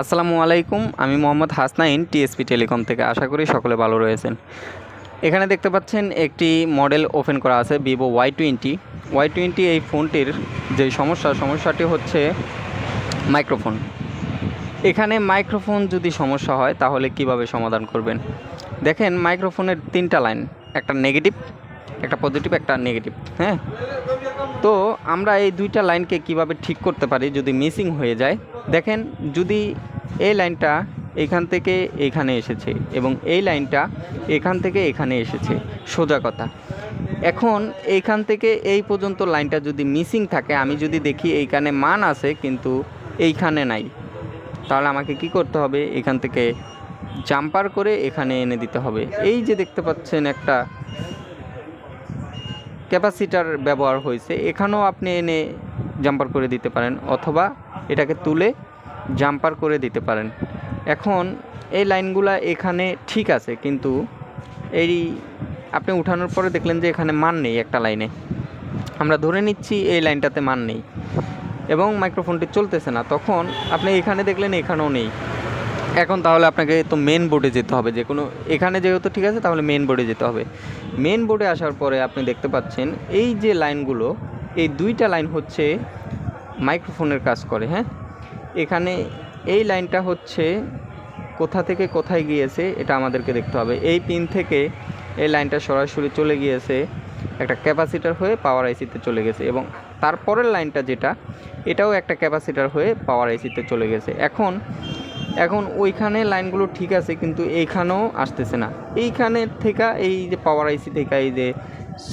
আসসালামু আলাইকুম, আমি মোহাম্মদ হাসনাইন টিএসপি টেলিকম থেকে। আশা করি সকলে ভালো রয়েছেন। এখানে দেখতে পাচ্ছেন একটি মডেল ওপেন করা আছে, ভিভো ওয়াই টোয়েন্টি। এই ফোনটির যে সমস্যাটি হচ্ছে মাইক্রোফোন। এখানে মাইক্রোফোন যদি সমস্যা হয় তাহলে কিভাবে সমাধান করবেন? দেখেন, মাইক্রোফোনের 3টা লাইন, একটা নেগেটিভ, একটা পজিটিভ, একটা নেগেটিভ। হ্যাঁ, তো আমরা এই 2টা লাইনকে কিভাবে ঠিক করতে পারি যদি মিসিং হয়ে যায়? দেখেন, যদি এই লাইনটা এখান থেকে এখানে এসেছে এবং এই লাইনটা এখান থেকে এখানে এসেছে, সোজা কথা। এখন এইখান থেকে এই পর্যন্ত লাইনটা যদি মিসিং থাকে, আমি যদি দেখি এইখানে মান আছে কিন্তু এইখানে নাই, তাহলে আমাকে কি করতে হবে? এখান থেকে জাম্পার করে এখানে এনে দিতে হবে। এই যে দেখতে পাচ্ছেন একটা ক্যাপাসিটার ব্যবহার হয়েছে, এখানেও আপনি এনে জাম্পার করে দিতে পারেন, অথবা এটাকে তুলে জাম্পার করে দিতে পারেন। এখন এই লাইনগুলো এখানে ঠিক আছে, কিন্তু এই আপনি উঠানোর পরে দেখলেন যে এখানে মান নেই, একটা লাইনে আমরা ধরে নিচ্ছি এই লাইনটাতে মান নেই এবং মাইক্রোফোনটি চলতেছে না। তখন আপনি এখানে দেখলেন এখানেও নেই। এখন তাহলে আপনাকে তো মেন বোর্ডে যেতে হবে, যে কোনো এখানে যেহেতু ঠিক আছে তাহলে মেন বোর্ডে যেতে হবে। মেন বোর্ডে আসার পরে আপনি দেখতে পাচ্ছেন এই যে লাইনগুলো, এই 2টা লাইন হচ্ছে মাইক্রোফোনের কাজ করে। হ্যাঁ, এখানে এই লাইনটা হচ্ছে কোথা থেকে কোথায় গিয়েছে এটা আমাদেরকে দেখতে হবে। এই পিন থেকে এই লাইনটা সরাসরি চলে গিয়েছে একটা ক্যাপাসিটার হয়ে পাওয়ার আইসিতে চলে গেছে, এবং তারপরের লাইনটা যেটা, এটাও একটা ক্যাপাসিটার হয়ে পাওয়ার আইসিতে চলে গেছে। এখন ওইখানে লাইনগুলো ঠিক আছে, কিন্তু এইখানেও আসতেছে না। এইখানে থেকে এই যে পাওয়ার আইসি থেকে এই যে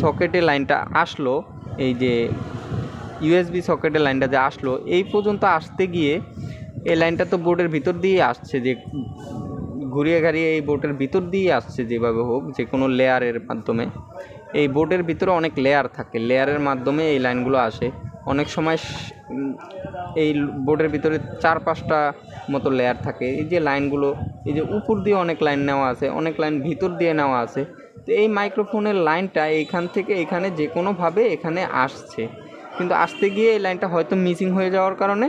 সকেটে লাইনটা আসলো, এই যে ইউএসবি সকেটের লাইনটা যে আসলো, এই পর্যন্ত আসতে গিয়ে এই লাইনটা তো বোর্ডের ভিতর দিয়ে আসছে, যে ঘুরিয়ে ঘাড়িয়ে এই বোর্ডের ভিতর দিয়ে আসছে, যেভাবে হোক, যে কোনো লেয়ারের মাধ্যমে। এই বোর্ডের ভিতরে অনেক লেয়ার থাকে, লেয়ারের মাধ্যমে এই লাইনগুলো আসে। অনেক সময় এই বোর্ডের ভিতরে 4-5টা মতো লেয়ার থাকে। এই যে লাইনগুলো, এই যে উপর দিয়ে অনেক লাইন নেওয়া আছে, অনেক লাইন ভিতর দিয়ে নেওয়া আছে। তো এই মাইক্রোফোনের লাইনটা এইখান থেকে এখানে যে কোনোভাবে এখানে আসছে, কিন্তু আসতে গিয়ে এই লাইনটা হয়তো মিসিং হয়ে যাওয়ার কারণে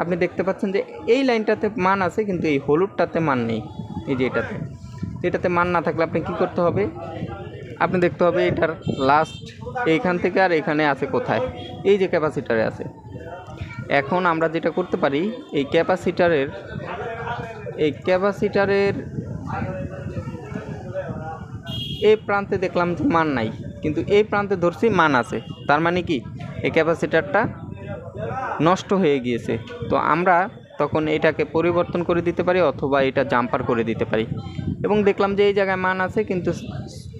আপনি দেখতে পাচ্ছেন যে এই লাইনটাতে মান আছে কিন্তু এই হলুদটাতে মান নেই। এই যে এটাতে মান না থাকলে আপনি কি করতে হবে? আপনি দেখতে হবে এটার লাস্ট এইখান থেকে আর এখানে আছে কোথায়, এই যে ক্যাপাসিটারে আছে। এখন আমরা যেটা করতে পারি, এই ক্যাপাসিটারের এই প্রান্তে দেখলাম যে মান নাই, কিন্তু এই প্রান্তে ধরছি মান আছে। তার মানে কি, এই ক্যাপাসিটারটা নষ্ট হয়ে গিয়েছে। তো আমরা তখন এটাকে পরিবর্তন করে দিতে পারি, অথবা এটা জাম্পার করে দিতে পারি। এবং দেখলাম যে এই জায়গায় মান আছে কিন্তু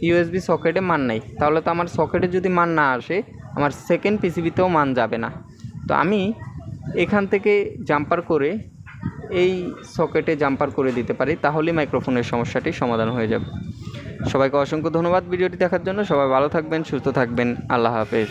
ইউএসবি সকেটে মান নাই, তাহলে তো আমার সকেটে যদি মান না আসে, আমার সেকেন্ড পিসিবিতেও মান যাবে না। তো আমি এখান থেকে জাম্পার করে এই সকেটে জাম্পার করে দিতে পারি, তাহলেই মাইক্রোফোনের সমস্যাটি সমাধান হয়ে যাবে। সবাইকে অসংখ্য ধন্যবাদ ভিডিওটি দেখার জন্য। সবাই ভালো থাকবেন, সুস্থ থাকবেন। আল্লাহ হাফেজ।